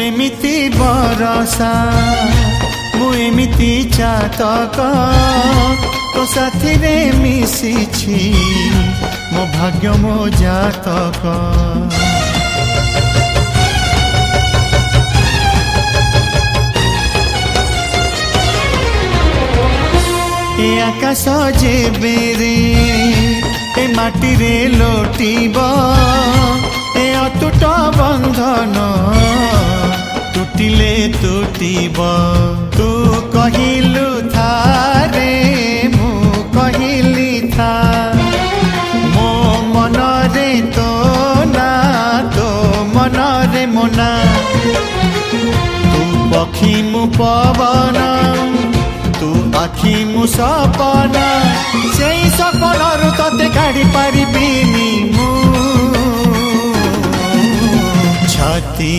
एमिति बरसा मु एमिति चातक तो साथी रे मिशिछि मो भाग्य मो जातक। ए आकाश जेबेरे ए माटी रे लोटिब ए अतुट बंधन टूटिले टूटिब। तू कहिलु थारे मु कहिली था मो मन रे तो ना तो मन रे मोना। तू पक्षी मु पवन तू आखि मु सपना से सपनरु तते काढ़ी पारिबिनी मु छाती।